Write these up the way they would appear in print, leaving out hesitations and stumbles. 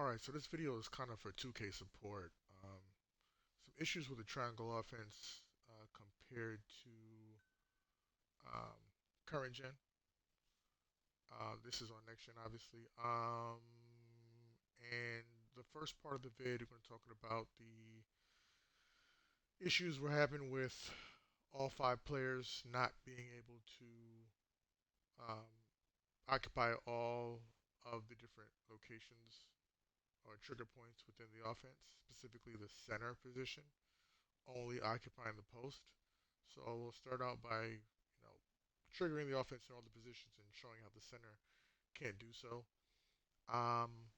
Alright, so this video is kind of for 2K support. Some issues with the triangle offense compared to um, current gen. This is on next gen, obviously. And the first part of the vid, we're going to talking about the issues we're having with all five players not being able to um, occupy all of the different locations or trigger points within the offense, specifically the center position, only occupying the post. So we'll start out by, triggering the offense in all the positions and showing how the center can't do so. Um,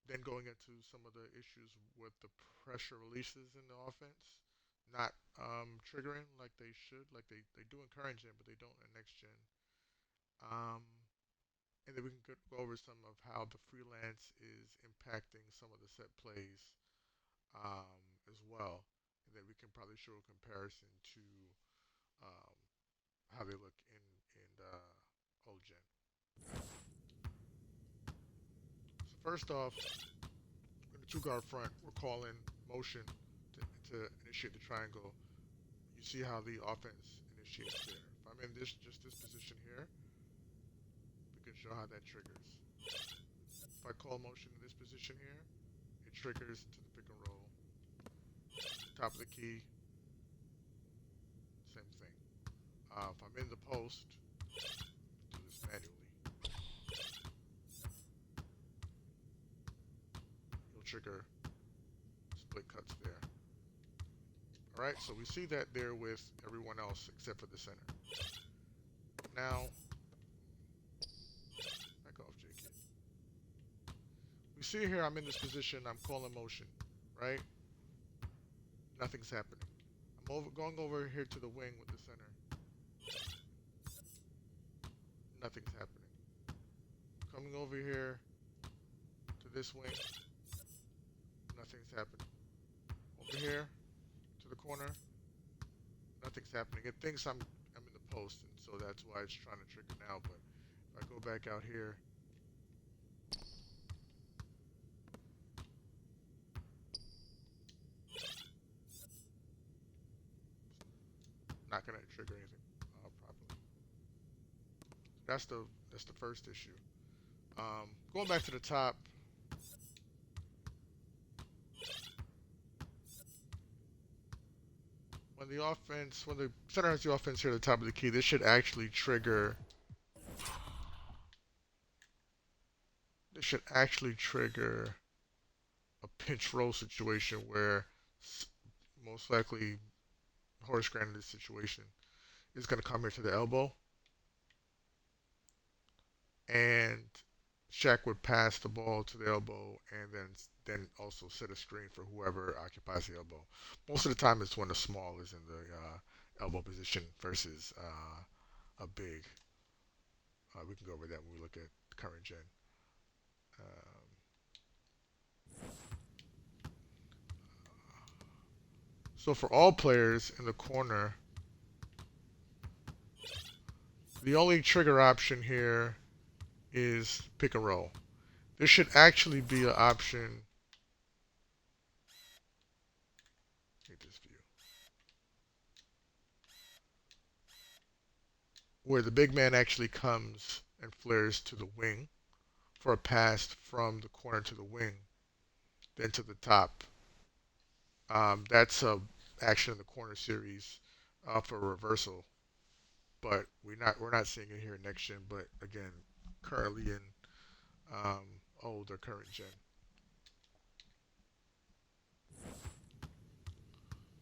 then going into some of the issues with the pressure releases in the offense, not triggering like they should, like they do in current gen, but they don't in next gen. Um, and then we can go over some of how the freelance is impacting some of the set plays as well. And then we can probably show a comparison to um, how they look in old gen. So first off, in the two guard front, we're calling motion to initiate the triangle. You see how the offense initiates there. If I'm in this position here, we can show how that triggers. If I call motion in this position here, it triggers to the pick and roll. Top of the key, same thing. If I'm in the post, do this manually. You'll trigger split cuts there. All right, so we see that there with everyone else except for the center. Now, back off, JK. We see here I'm in this position, I'm calling motion, right? Nothing's happening. I'm going over here to the wing with the center. Nothing's happening. Coming over here to this wing. Nothing's happening. Over here to the corner. Nothing's happening. It thinks I'm in the post, and so that's why it's trying to trigger now. But if I go back out here, not gonna trigger anything properly. That's the first issue. Going back to the top, when the center has the offense here at the top of the key, this should actually trigger. This should actually trigger a pinch roll situation where most likely Horace Grant in this situation is going to come here to the elbow, and Shaq would pass the ball to the elbow and then also set a screen for whoever occupies the elbow. Most of the time, it's when the small is in the elbow position versus a big. We can go over that when we look at current gen. Um, so for all players in the corner, the only trigger option here is pick and roll. There should actually be an option. Take this view. Where the big man actually comes and flares to the wing for a pass from the corner to the wing, then to the top. That's a action in the corner series for a reversal, but we're not seeing it here in next gen. But again, currently in old or current gen.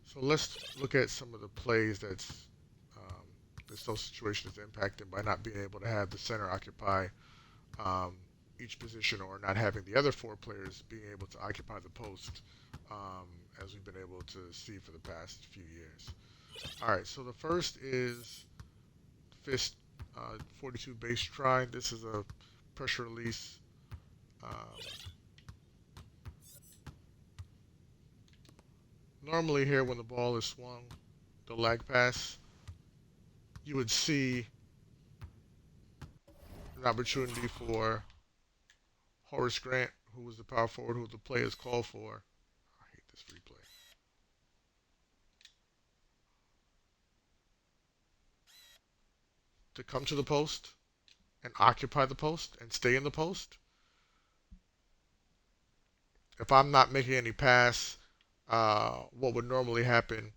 So let's look at some of the plays this whole situation is impacted by not being able to have the center occupy um, each position or not having the other four players being able to occupy the post, um, as we've been able to see for the past few years. All right, so the first is fist 42 base try. This is a pressure release. Um, Normally here when the ball is swung, the lag pass, you would see an opportunity for Horace Grant, who was the power forward who the players called for. I hate this replay. To come to the post and occupy the post and stay in the post. If I'm not making any pass, what would normally happen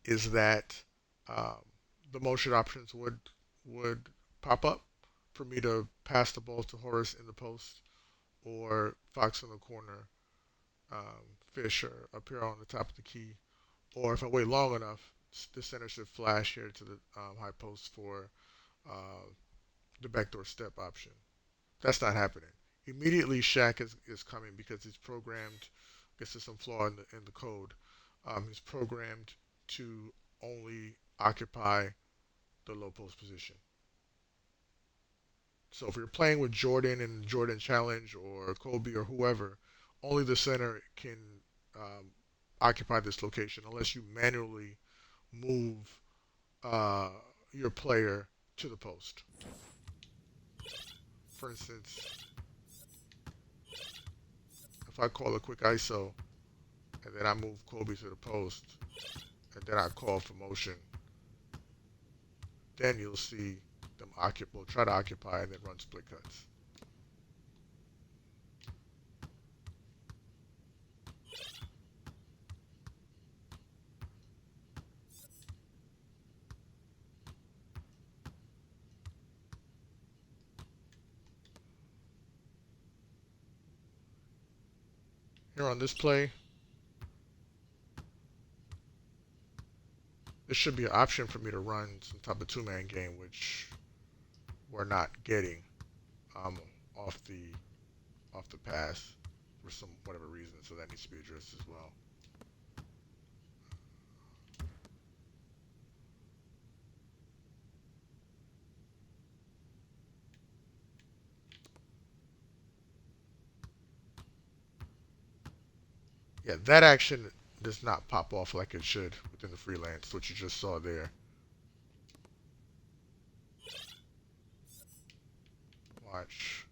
is that um, the motion options would pop up for me to pass the ball to Horace in the post or Fox in the corner, Fish or up here on the top of the key. Or if I wait long enough, the center should flash here to the high post for uh, the backdoor step option. That's not happening. Immediately, Shaq is coming because he's programmed. I guess there's some flaw in the code. He's programmed to only occupy the low post position. So if you're playing with Jordan and Jordan Challenge or Kobe or whoever, only the center can um, occupy this location unless you manually move uh, your player to the post. For instance, if I call a quick ISO and then I move Kobe to the post and then I call for motion, then you'll see them try to occupy and then run split cuts. Here on this play, there should be an option for me to run some type of two-man game, which we're not getting um, off the pass for some whatever reason. So that needs to be addressed as well. Yeah, that action does not pop off like it should within the freelance, what you just saw there. Watch.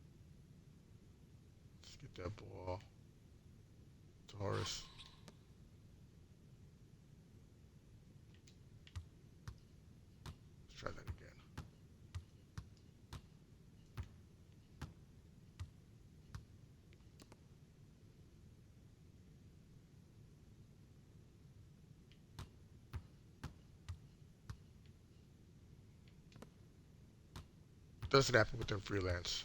Let's get that ball to Horace. Let's try that again. Doesn't happen within freelance.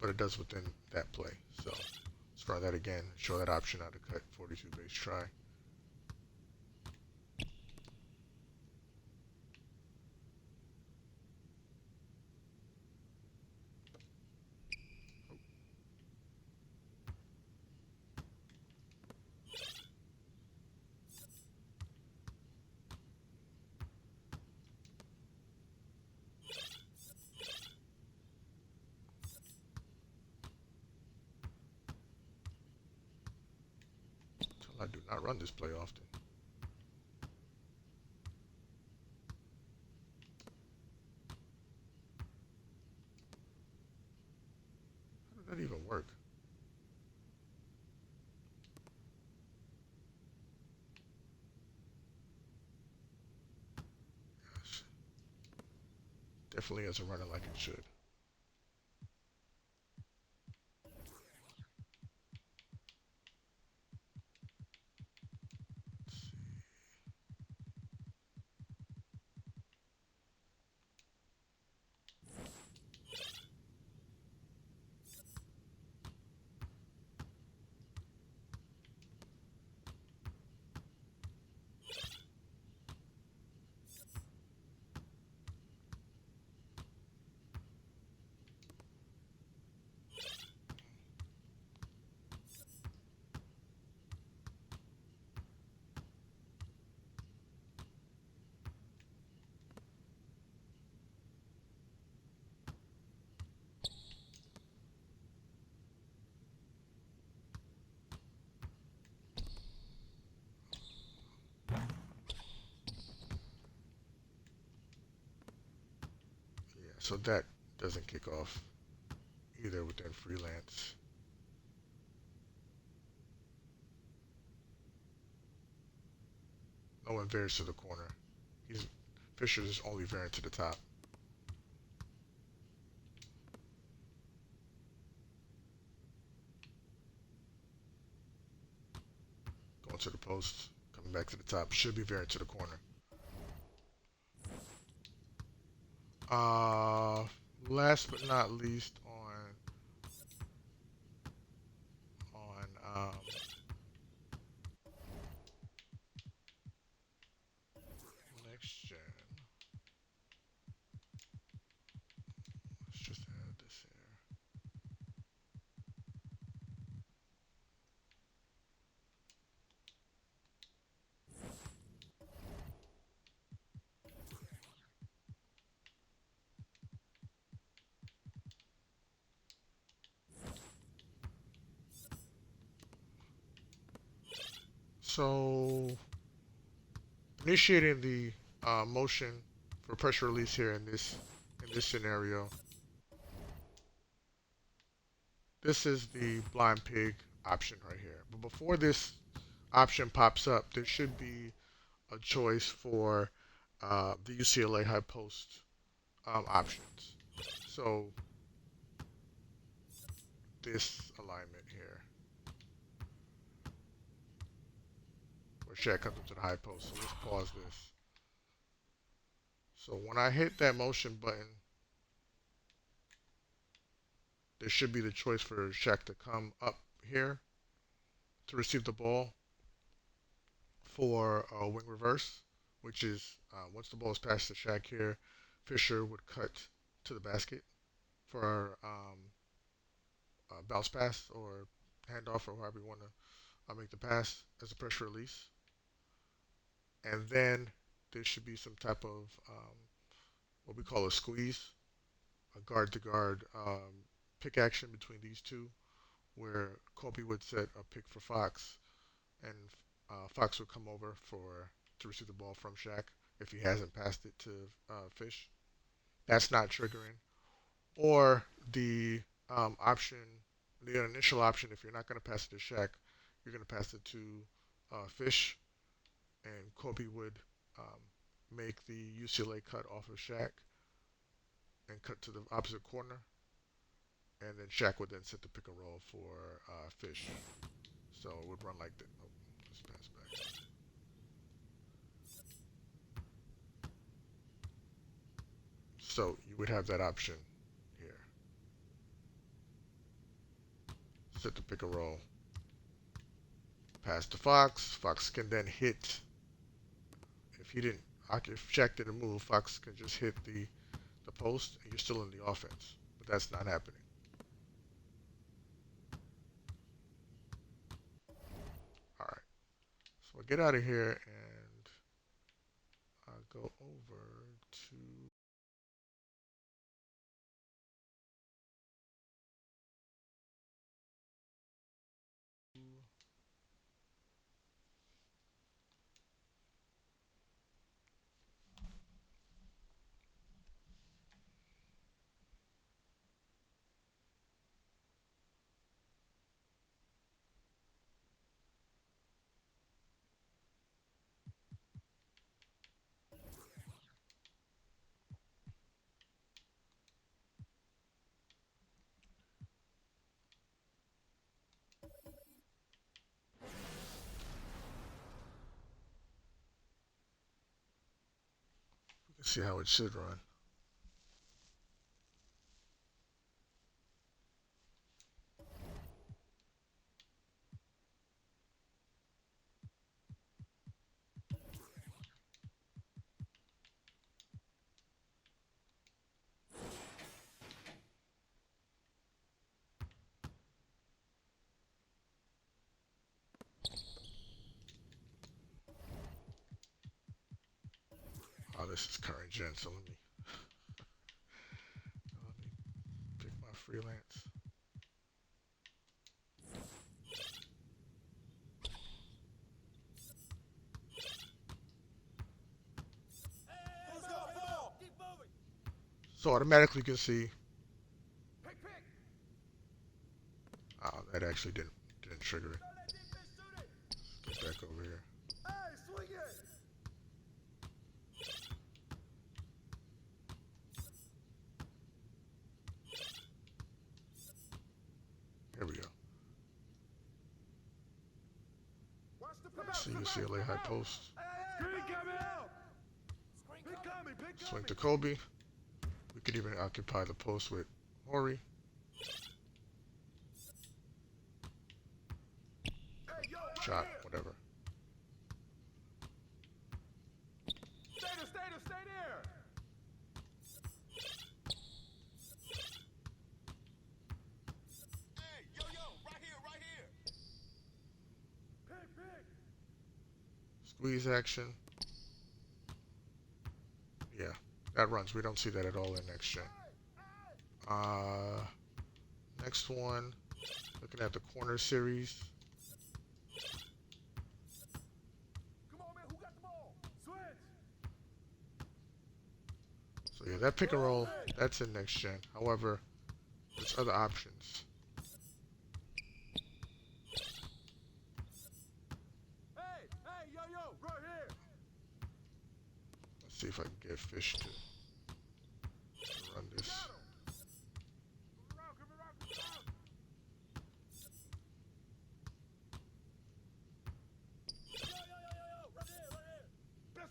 But it does within that play. So let's try that again. Show that option how to cut 42 base try. I do not run this play often. How did that even work? Gosh. Definitely isn't running like it should. So that doesn't kick off either within freelance. No one varies to the corner. He's Fisher's is only variant to the top. Going to the post, coming back to the top. Should be variant to the corner. Uh, Last but not least, on next gen. Let's just add this here. So initiating the motion for pressure release here in this scenario. This is the blind pig option right here. But before this option pops up, there should be a choice for the UCLA high post options. So this alignment here, where Shaq comes up to the high post. So let's pause this. So when I hit that motion button, there should be the choice for Shaq to come up here to receive the ball for a wing reverse, which is once the ball is passed to Shaq here, Fisher would cut to the basket for bounce pass or handoff or however you want to make the pass as a pressure release. And then there should be some type of what we call a squeeze, a guard to guard pick action between these two, where Kobe would set a pick for Fox, and Fox would come over to receive the ball from Shaq if he hasn't passed it to Fish. That's not triggering. Or option, the initial option, if you're not going to pass it to Shaq, you're going to pass it to Fish, and Kobe would um, make the UCLA cut off of Shaq and cut to the opposite corner, and then Shaq would then set the pick and roll for Fish. So it would run like that. Oh, let's pass back. So you would have that option here. Set the pick and roll. Pass to Fox. Fox can then hit. If he didn't, if Shaq didn't move, Fox can just hit the post, and you're still in the offense. But that's not happening. All right. So I get out of here and I go over to. You can see how it should run. Oh, this is current gen, so let me pick my freelance. So automatically you can see. Oh, that actually didn't trigger it. Get back over here. Here we go. So you can see a lay high post. Swing to Kobe. We could even occupy the post with Hori. Shot, whatever. Squeeze action. Yeah, that runs. We don't see that at all in next gen. Next one, looking at the corner series. So yeah, that pick and roll, that's in next gen. However, there's other options. Let's see if I can get Fish to run this.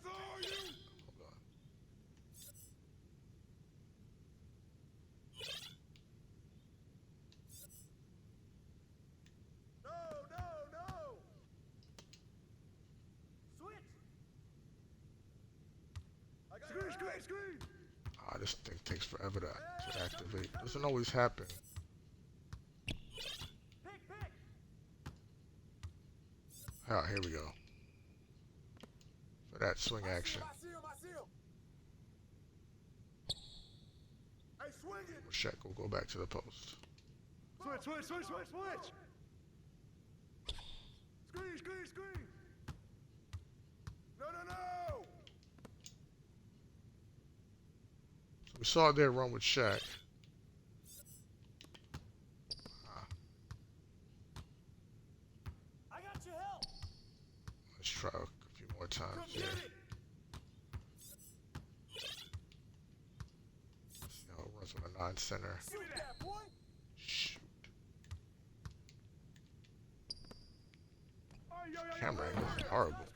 Hold on. Ah, this thing takes forever to activate. Doesn't always happen. Ah, here we go. For that swing action. Check, we'll go back to the post. Switch. Screen. No. So we saw it there run with Shaq. Let's try a few more times here. See how it runs with a non-center. Shoot. Camera angle is horrible.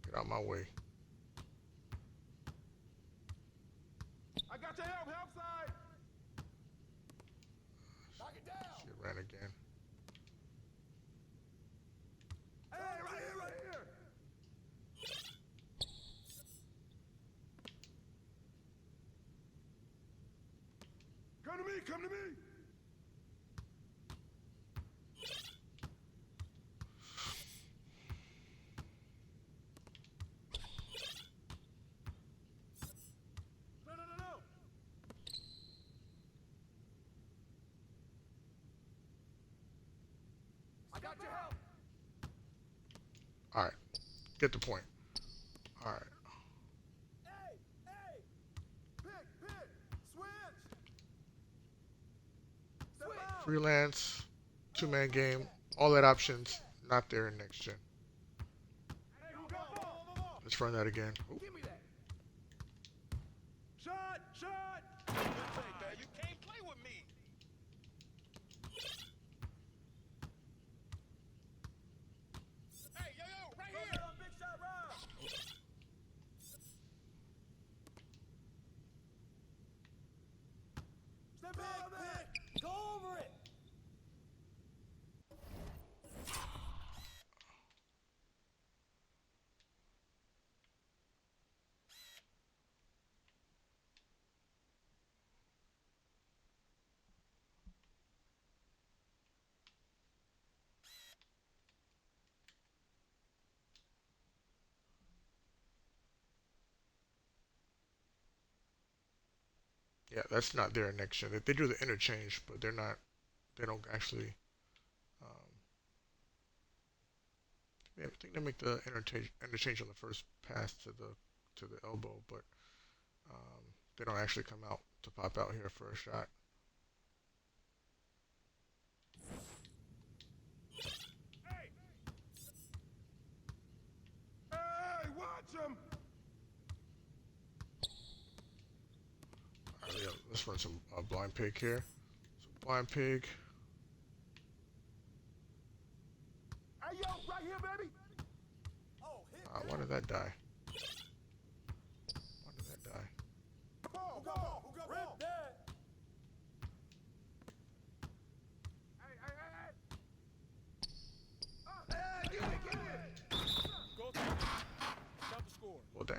Get out my way. I got your help side. Knock it down. She ran again. Hey, right here. Come to me. No. I got your help. Alright. Get the point. Alright. Hey. Pick. Switch. Freelance, two-man game, all that options, not there in next gen. Hey, who got ball? Let's run that again. Ooh. Give me that. Shot. Good thing, man. You can't play with me. Hey, yo, right here. Big shot, Rob. Step back. Go over it. Yeah, that's not there in next gen. They do the interchange, but they don't actually um, Yeah, I think they make the interchange on the first pass to the elbow, but um, they don't actually come out to pop out here for a shot. Hey! Hey, watch him! All right, yeah, let's run some blind pig here. So blind pig. Hey, yo, right here, baby! Oh, hit Why him! did that die? Why did that die? Ball, ball, who got ball? That. Hey, hey, hey, hey! Hey, get it! Go through it. Stop the score. Well, damn.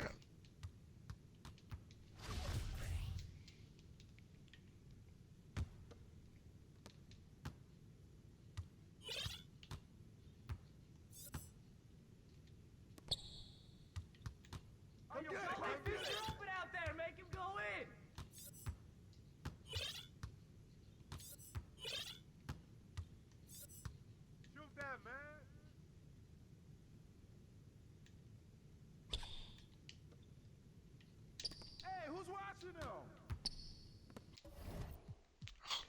Hey, yo, open out there. Make him go in. Shoot that, man. Hey, who's watching them?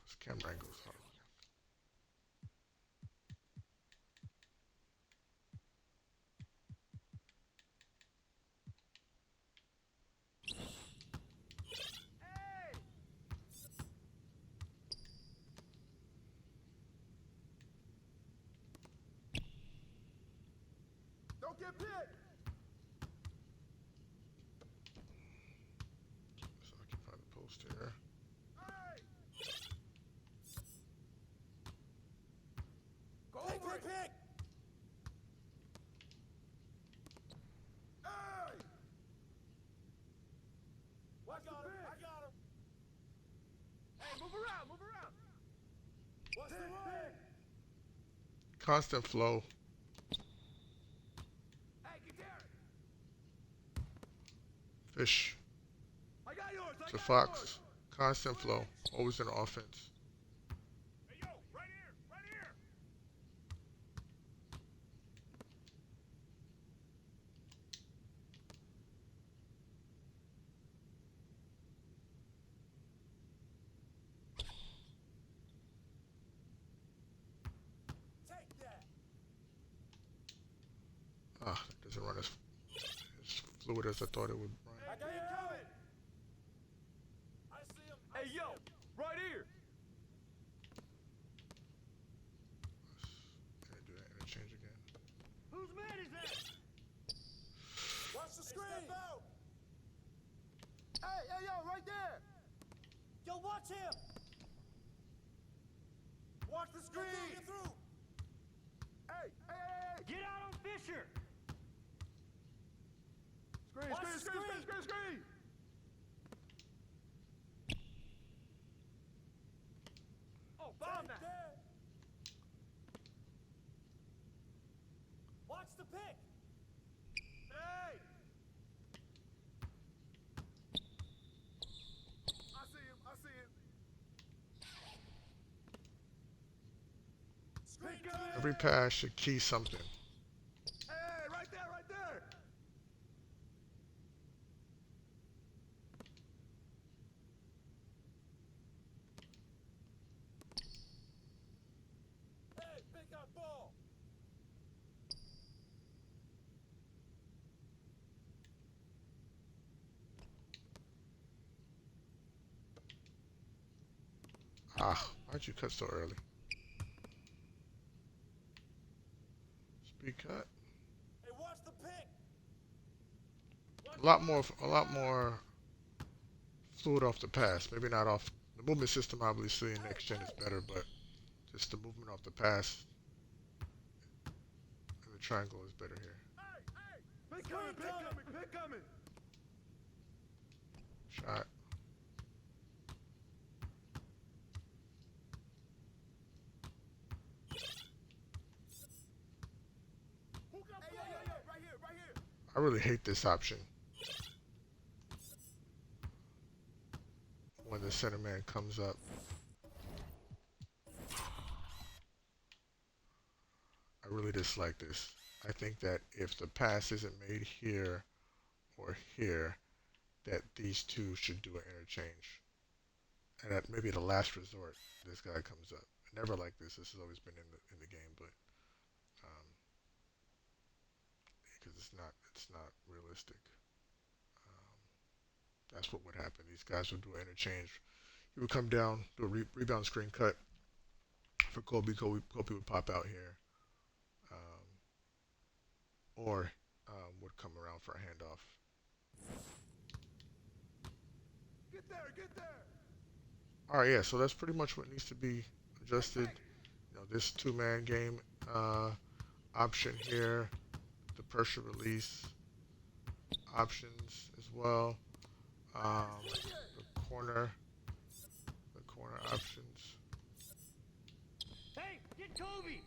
This camera angle's hard. Hey! Don't get picked! So I can find the post here. Hey! Go over it! Pick! Hey! Watch the pick! I got him! Hey, move around, move around! Watch the pick! Constant flow. Hey, get there! Fish. I got yours! I To got yours! Fox. Constant flow. Always in offense. Hey, yo, right here! Right here! Take that! That doesn't run as fluid as I thought it would run. I got you coming! I see him! Hey, yo! Right here! Can't do that interchange again. Whose man is that? Watch the screen! Hey, hey, yo, right there! Yo, watch him! Watch the screen! Get through! Hey, hey, hey! Get out on Fisher! Screen, watch screen, screen, screen, screen, screen! Oh, bomb that! Watch the pick! Hey! I see him, I see him. Screen coming! Every pass should key something. Hey, right there, right there! Hey, pick up ball! Why'd you cut so early? Speed cut. Hey, watch the pick! A lot more fluid off the pass. Maybe not off the movement system. Obviously, in next gen is better, but just the movement off the pass and the triangle is better here. Hey, hey! Pick coming, pick coming, pick coming! Shot. Who got hey, yo, yo, yo, right here, right here! I really hate this option when the center man comes up. I really dislike this. I think that if the pass isn't made here or here, that these two should do an interchange. And at maybe the last resort, this guy comes up. Never like this. This has always been in the game, but because it's not realistic. Um, that's what would happen. These guys would do an interchange. He would come down, do a rebound screen cut for Kobe. Kobe would pop out here, um, or would come around for a handoff. Get there, get there. All right, yeah. So that's pretty much what needs to be Hey, adjusted. hey. This two-man game option here, the pressure release options as well. Hey, Um, swing it. the corner, the corner options. Hey, get Kobe.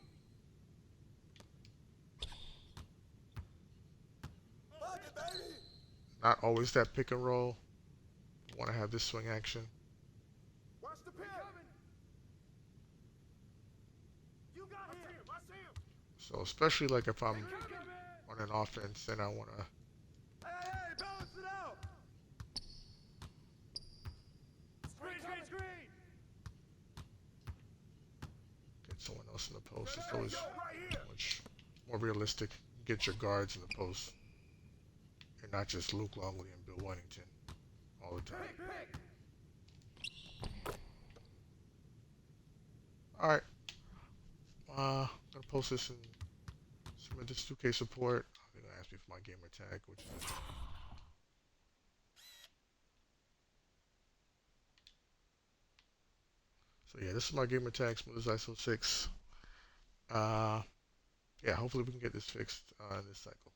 Fuck it, baby. Not always that pick and roll. Want to have this swing action. Watch the pin. You got him. I see him. So especially like if I'm Coming. on an offense and I want to Hey, balance it out. Screen, screen, screen. get someone else in the post, it's always Yo, right here. much more realistic. Get your guards in the post and not just Luke Longley and Bill Wennington all the time. Pick, pick. All right, gonna post this and submit this 2K support. They're gonna ask me for my gamer tag, which is so yeah. This is my gamer tag, smooth as ISO 6. Uh, yeah. Hopefully we can get this fixed in this cycle.